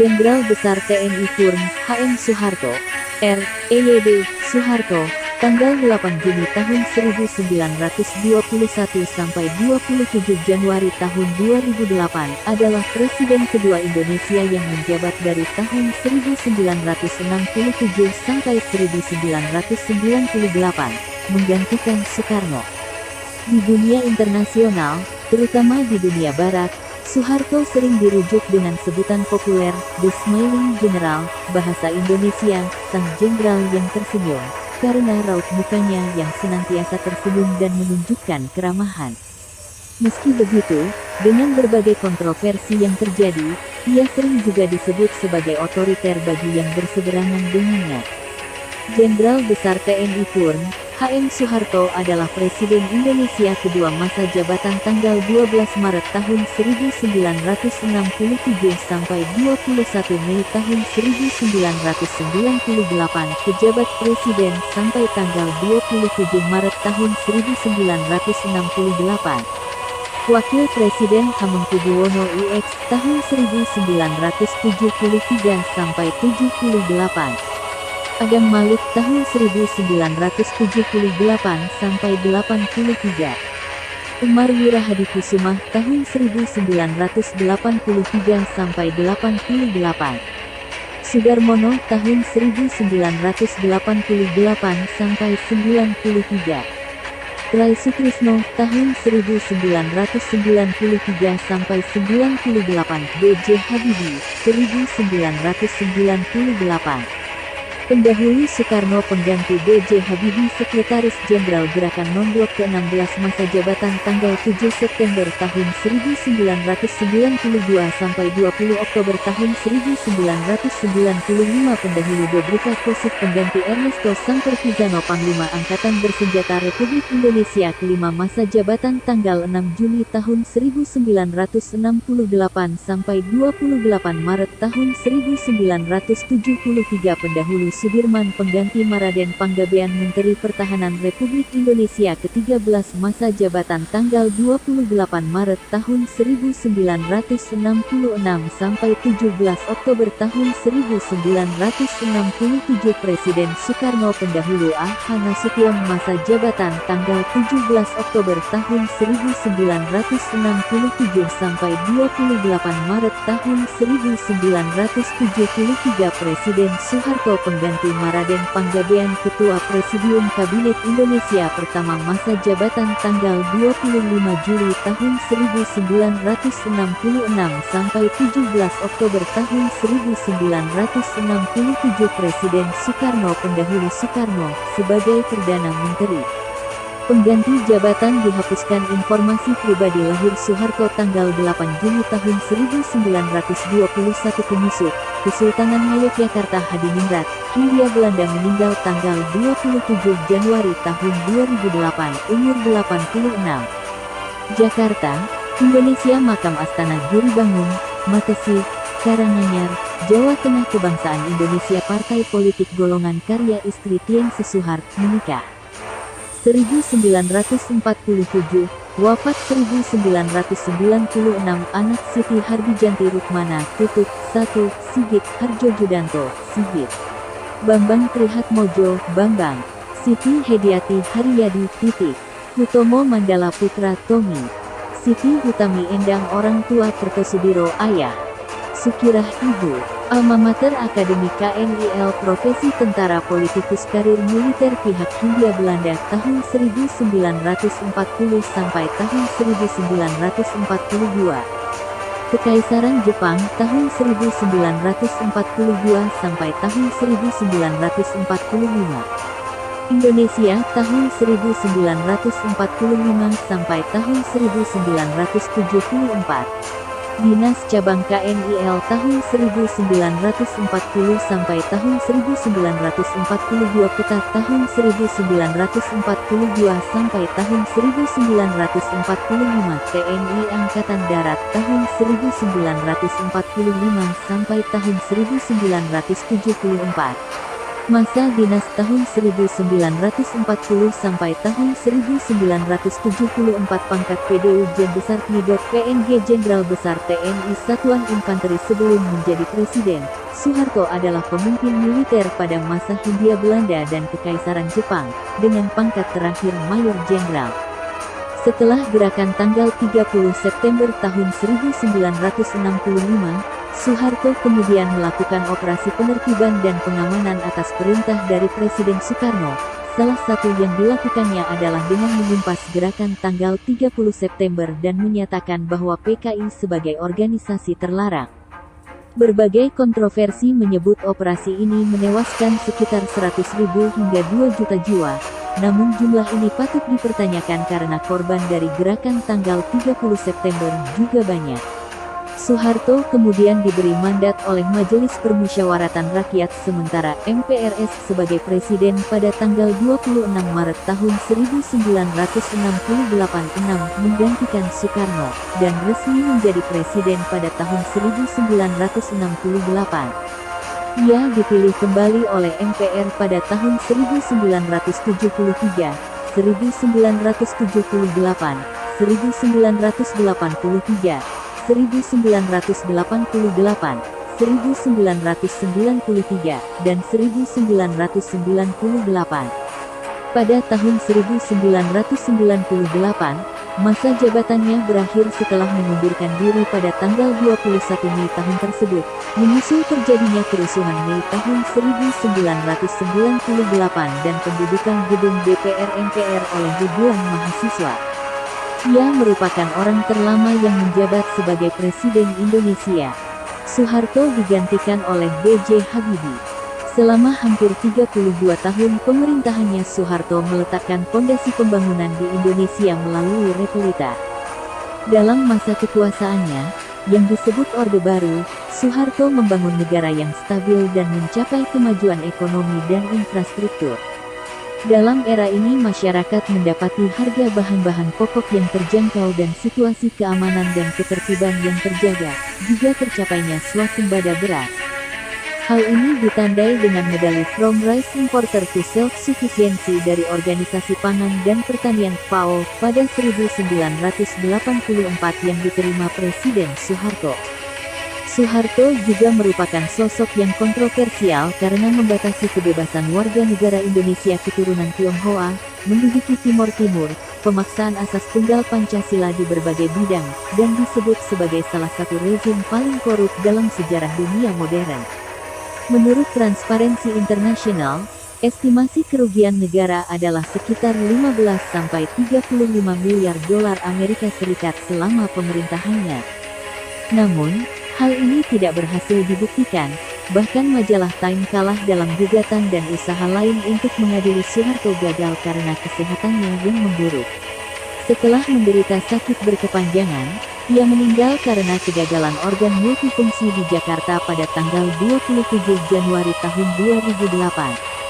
Jenderal Besar TNI Purn, HM Soeharto, R.E.Y.D. Soeharto, tanggal 8 Juni tahun 1921 sampai 27 Januari tahun 2008, adalah Presiden kedua Indonesia yang menjabat dari tahun 1967 sampai 1998, menggantikan Soekarno. Di dunia internasional, terutama di dunia barat, Soeharto sering dirujuk dengan sebutan populer, The Smiling General, bahasa Indonesia, Sang Jenderal yang tersenyum, karena raut mukanya yang senantiasa tersenyum dan menunjukkan keramahan. Meski begitu, dengan berbagai kontroversi yang terjadi, ia sering juga disebut sebagai otoriter bagi yang berseberangan dengannya. Jenderal Besar TNI Purn, HM Soeharto adalah Presiden Indonesia kedua masa jabatan tanggal 12 Maret tahun 1967 sampai 21 Mei tahun 1998, pejabat Presiden sampai tanggal 27 Maret tahun 1968. Wakil Presiden Hamengkubuwono IX tahun 1973 sampai 78. Adam Malik tahun 1978 sampai 83. Umar Wirahadikusumah tahun 1983 sampai 88. Sudarmono tahun 1988 sampai 93. Try Sutrisno tahun 1993 sampai 98. B.J. Habibie 1998. Pendahulu Soekarno pengganti B.J. Habibie Sekretaris Jenderal Gerakan Non-Blok ke-16 masa jabatan tanggal 7 September tahun 1992 sampai 20 Oktober tahun 1995. Pendahulu Dobrika Kosif pengganti Ernesto Sampervizano Panglima Angkatan Bersenjata Republik Indonesia kelima masa jabatan tanggal 6 Juli tahun 1968 sampai 28 Maret tahun 1973. Pendahulu Sudirman pengganti Maraden Panggabean Menteri Pertahanan Republik Indonesia ke-13 masa jabatan tanggal 28 Maret tahun 1966 sampai 17 Oktober tahun 1967. Presiden Soekarno pendahulu A.H. Nasution masa jabatan tanggal 17 Oktober tahun 1967 sampai 28 Maret tahun 1973. Presiden Soeharto pengganti Maraden Panggabean Ketua Presidium Kabinet Indonesia Pertama masa jabatan tanggal 25 Juli tahun 1966 sampai 17 Oktober tahun 1967. Presiden Soekarno pendahulu Soekarno sebagai Perdana Menteri. Pengganti jabatan dihapuskan. Informasi pribadi lahir Soeharto tanggal 8 Juni tahun 1921 Penyusup, Kesultanan Ngayogyakarta Hadiningrat, Hindia Belanda meninggal tanggal 27 Januari tahun 2008, umur 86. Jakarta, Indonesia. Makam Astana Giri Bangun, Makasih, Karanganyar, Jawa Tengah. Kebangsaan Indonesia. Partai politik golongan karya. Istri Tien Sesuhart, menikah 1947, wafat 1996. Anak Siti Hardijanti Rukmana, Tutut, 1, Sigit Harjojudanto, Sigit Bambang Trihatmojo, Bambang, Siti Hediati Haryadi, Titik Hutomo Mandala Putra, Tommy, Siti Hutami Endang. Orang tua Kertosudiro, ayah, Sukirah, ibu. Alma mater Akademi KNIL. Profesi tentara. Politikus. Karir militer pihak Hindia Belanda tahun 1940 sampai tahun 1942. Kekaisaran Jepang tahun 1942 sampai tahun 1945. Indonesia tahun 1945 sampai tahun 1974. Dinas Cabang KNIL tahun 1940 sampai tahun 1942. Peta tahun 1942 sampai tahun 1945. TNI Angkatan Darat tahun 1945 sampai tahun 1974. Masa dinas tahun 1940 sampai tahun 1974 pangkat PDU Jen Besar Knidot PNG Jenderal Besar TNI Satuan Infanteri sebelum menjadi presiden. Soeharto adalah pemimpin militer pada masa Hindia Belanda dan Kekaisaran Jepang, dengan pangkat terakhir Mayor Jenderal. Setelah gerakan tanggal 30 September tahun 1965, Soeharto kemudian melakukan operasi penertiban dan pengamanan atas perintah dari Presiden Soekarno. Salah satu yang dilakukannya adalah dengan mengumpas gerakan tanggal 30 September dan menyatakan bahwa PKI sebagai organisasi terlarang. Berbagai kontroversi menyebut operasi ini menewaskan sekitar 100.000 hingga 2 juta jiwa. Namun jumlah ini patut dipertanyakan karena korban dari gerakan tanggal 30 September juga banyak. Soeharto kemudian diberi mandat oleh Majelis Permusyawaratan Rakyat sementara MPRS sebagai presiden pada tanggal 26 Maret tahun 1968 menggantikan Soekarno, dan resmi menjadi presiden pada tahun 1968. Ia dipilih kembali oleh MPR pada tahun 1973, 1978, 1983, 1988, 1993, dan 1998. Pada tahun 1998, masa jabatannya berakhir setelah mengundurkan diri pada tanggal 21 Mei tahun tersebut, menyusul terjadinya kerusuhan Mei tahun 1998 dan pendudukan gedung DPR MPR oleh ribuan mahasiswa. Ia merupakan orang terlama yang menjabat sebagai Presiden Indonesia. Soeharto digantikan oleh B.J. Habibie. Selama hampir 32 tahun pemerintahannya, Soeharto meletakkan fondasi pembangunan di Indonesia melalui Repelita. Dalam masa kekuasaannya, yang disebut Orde Baru, Soeharto membangun negara yang stabil dan mencapai kemajuan ekonomi dan infrastruktur. Dalam era ini masyarakat mendapati harga bahan-bahan pokok yang terjangkau dan situasi keamanan dan ketertiban yang terjaga, juga tercapainya swasembada beras. Hal ini ditandai dengan medali From Rice Importer to Self-Sufficiency dari Organisasi Pangan dan Pertanian FAO pada 1984 yang diterima Presiden Soeharto. Soeharto juga merupakan sosok yang kontroversial karena membatasi kebebasan warga negara Indonesia keturunan Tionghoa, menduduki Timor Timur, pemaksaan asas tunggal Pancasila di berbagai bidang, dan disebut sebagai salah satu rezim paling korup dalam sejarah dunia modern. Menurut Transparency International, estimasi kerugian negara adalah sekitar 15–35 miliar dolar Amerika Serikat selama pemerintahannya. Namun, hal ini tidak berhasil dibuktikan, bahkan majalah Time kalah dalam gugatan dan usaha lain untuk mengadili Soeharto gagal karena kesehatannya yang memburuk. Setelah menderita sakit berkepanjangan, ia meninggal karena kegagalan organ multifungsi di Jakarta pada tanggal 27 Januari tahun 2008.